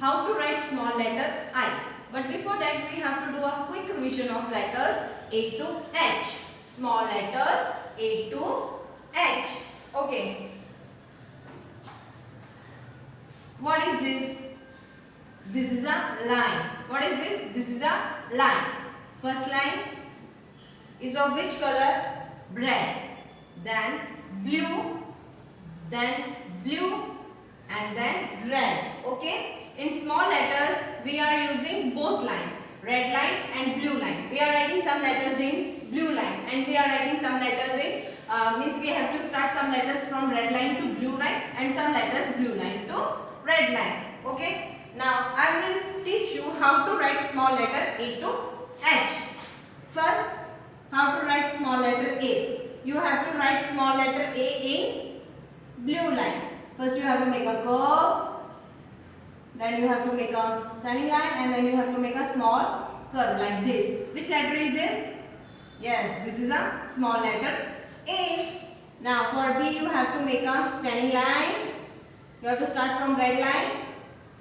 how to write small letter I. But before that we have to do a quick revision of letters A to H. Small letters A to H. Okay. What is this? This is a line. What is this? This is a line. First line is of which color? Red. Then blue. Then blue. And then red. Okay. In small letters we are using both lines. Red line and blue line. We are writing some letters in blue line. And we are writing some letters in means we have to start some letters from red line to blue line. And some letters blue line to red line. Okay. Now I will teach you how to write small letter A to H. First, how to write small letter A. You have to write small letter A in blue line. First you have to make a curve. Then you have to make a standing line. And then you have to make a small curve like this. Which letter is this? Yes, this is a small letter A. Now for B you have to make a standing line. You have to start from red line,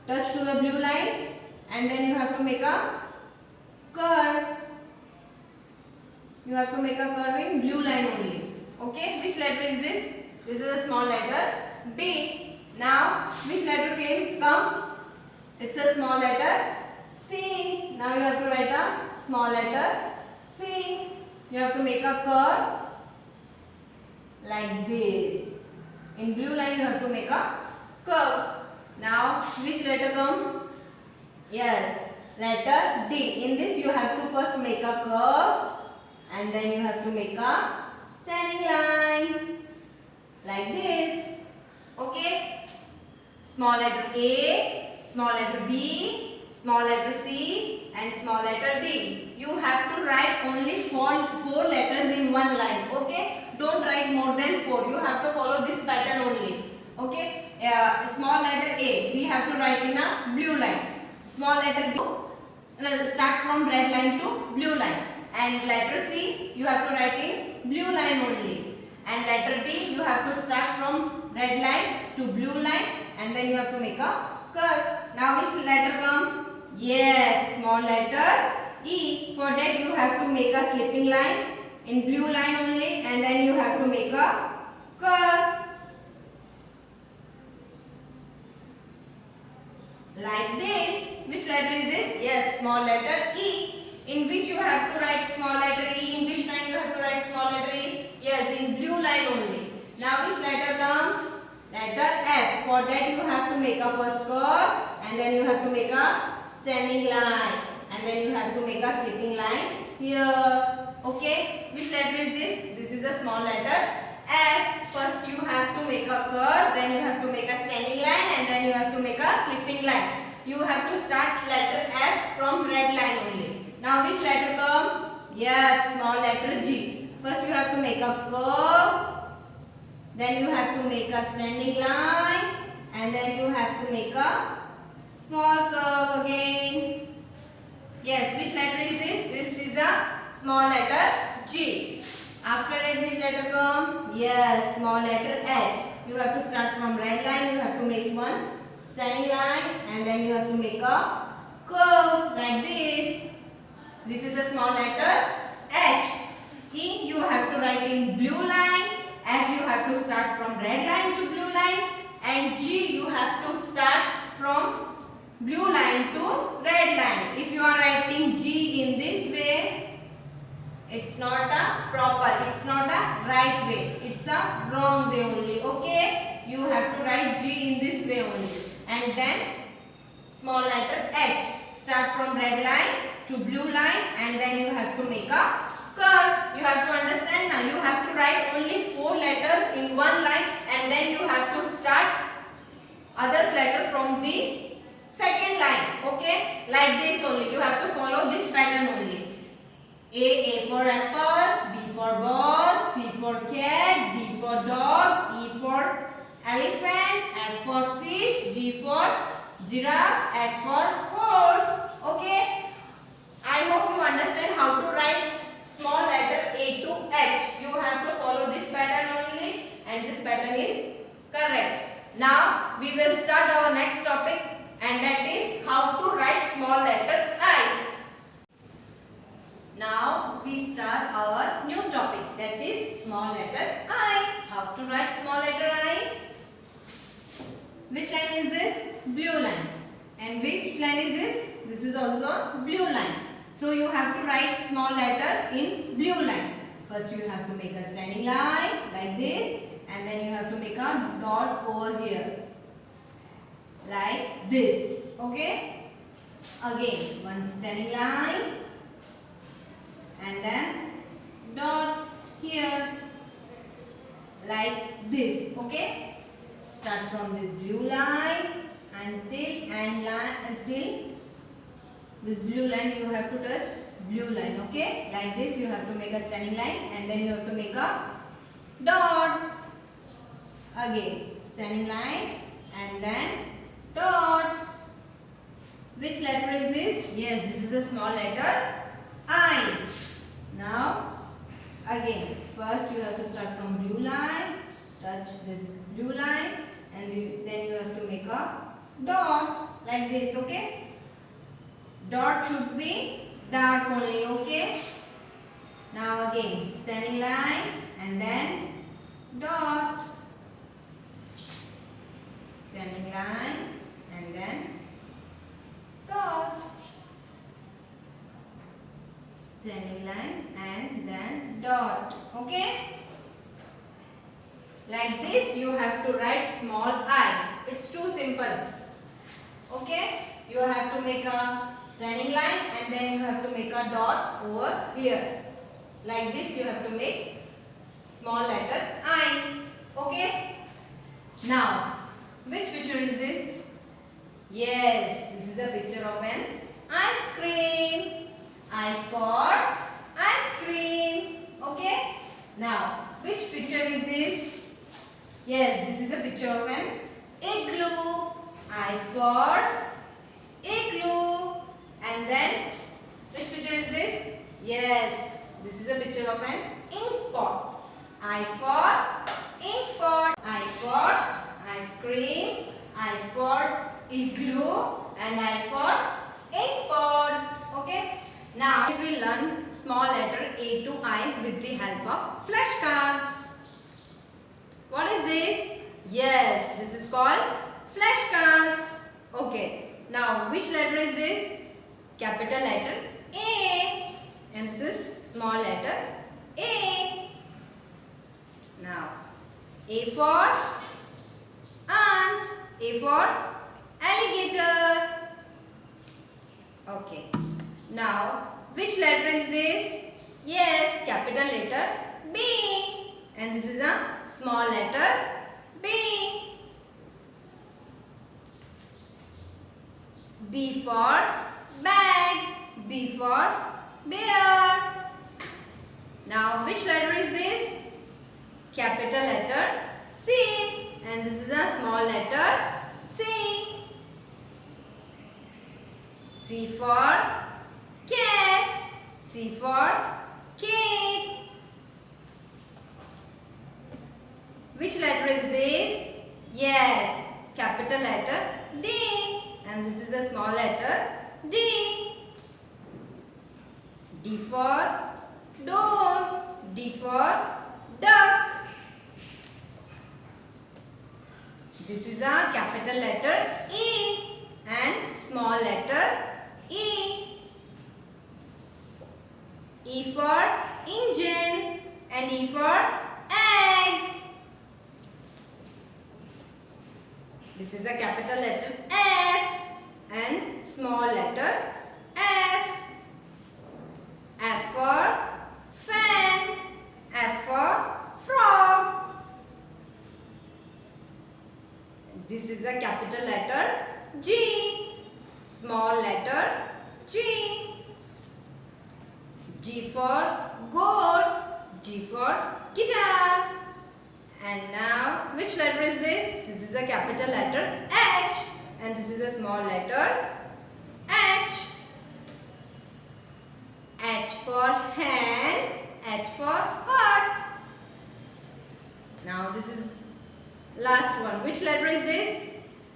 touch to the blue line, and then you have to make a curve. You have to make a curve in blue line only. Okay, which letter is this? This is a small letter B. Now which letter come? It's a small letter C. Now you have to write a small letter C. You have to make a curve like this. In blue line you have to make a curve. Now which letter come? Yes, letter D. In this you have to first make a curve and then you have to make a standing line like this. Okay. Small letter A, small letter B, small letter C and small letter D. You have to write only four letters in one line. Okay. Don't write more than 4. You have to follow this pattern only. Okay. Small letter A we have to write in a blue line. Small letter B start from red line to blue line. And letter C you have to write in blue line only. And letter D you have to start from red line to blue line and then you have to make a curve. Now which letter come? Yes, small letter E. For that you have to make a slipping line in blue line only and then you have to make a curve like this. Which letter is this? Yes, small letter E. In which you have to write small letter E. In which line you have to write small letter E? Yes, in blue line only. Now which letter come? Letter F. For that you have to make a first curve and then you have to make a standing line and then you have to make a slipping line here. Okay. Which letter is this? This is a small letter F. First you have to make a curve, then you have to make a standing line and then you have to make a slipping line. You have to start letter F from red line only. Now which letter come? Yes, small letter G. First you have to make a curve, then you have to make a standing line and then you have to make a small curve again. Yes, which letter is this? This is a small letter G. After that which letter come? Yes, small letter H. You have to start from red line, you have to make one standing line and then you have to make a curve like this. This is a small letter H. E you have to write in blue line. F you have to start from red line to blue line. And G you have to start from blue line to red line. If you are writing G in this way, it's not a proper, it's not a right way. It's a wrong way only. Okay. You have to write G in this way only. And then small letter H. Start from red line to blue line and then you have to make a curve. You have to understand now. You have to write only 4 letters in one line and then you have to start other letter from the second line. Okay. Like this only. You have to follow this pattern only. A for apple, B for ball, C for cat, D for dog, E for elephant, F for fish, G for giraffe, H for horse. Okay. I hope you understand how to write small letter A to H. You have to follow this pattern only and this pattern is correct. Now we will start our next topic and that is And which line is this? This is also blue line. So you have to write small letter in blue line. First you have to make a standing line like this, and then you have to make a dot over here like this. Okay? Again, one standing line and then dot here like this. Okay? Start from this blue line until this blue line you have to touch blue line. Okay, like this you have to make a standing line and then you have to make a dot. Again standing line and then dot. Which letter is this? Yes, this is a small letter I. Now again first you have to start from blue line, touch this blue line, and then you have to make a dot like this. Okay, dot should be dark only. Okay, now again standing line and then dot, standing line and then dot, standing line and then dot. Okay, like this you have to write small I. It's too simple. Okay, you have to make a standing line and then you have to make a dot over here. Like this you have to make small letter I. Okay, now which picture is this? Yes, this is a picture of an ice cream. I for ice cream. Okay, now which picture is this? Yes, this is a picture of an igloo. I for igloo. And then which picture is this? Yes, this is a picture of an ink pot. I for ink pot. I for ice cream. I for igloo. And I for ink pot. Okay. Now we will learn small letter A to I with the help of flashcards. What is this? Yes, this is called flashcards. Okay. Now which letter is this? Capital letter A, and this is small letter A. Now A for ant, A for alligator. Okay. Now which letter is this? Yes, capital letter B, and this is a small letter B. B for bag, B for bear. Now which letter is this? Capital letter C, and this is a small letter C. C for cat, C for kite. Which letter is this? Yes, capital letter D, and this is a small letter D. D for dog, D for duck. This is a capital letter E and small letter E. E for engine and E for egg. This is a capital letter F and small letter F. F for fan, F for frog. This is a capital letter G, small letter G. G for goat, G for guitar. And now which letter is this? This is a capital letter H, and this is a small letter H. H for hand, H for heart. Now this is last one. Which letter is this?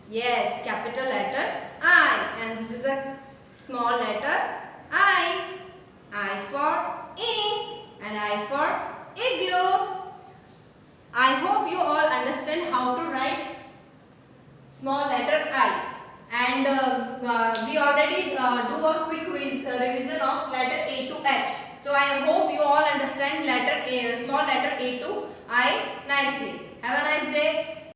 Yes, capital letter I, and this is a small letter I. I for ink and I for igloo. I hope you all understand how to write small letter I, and do a quick revision of letter A to H. So I hope you all understand letter A, small letter A to I nicely. Have a nice day.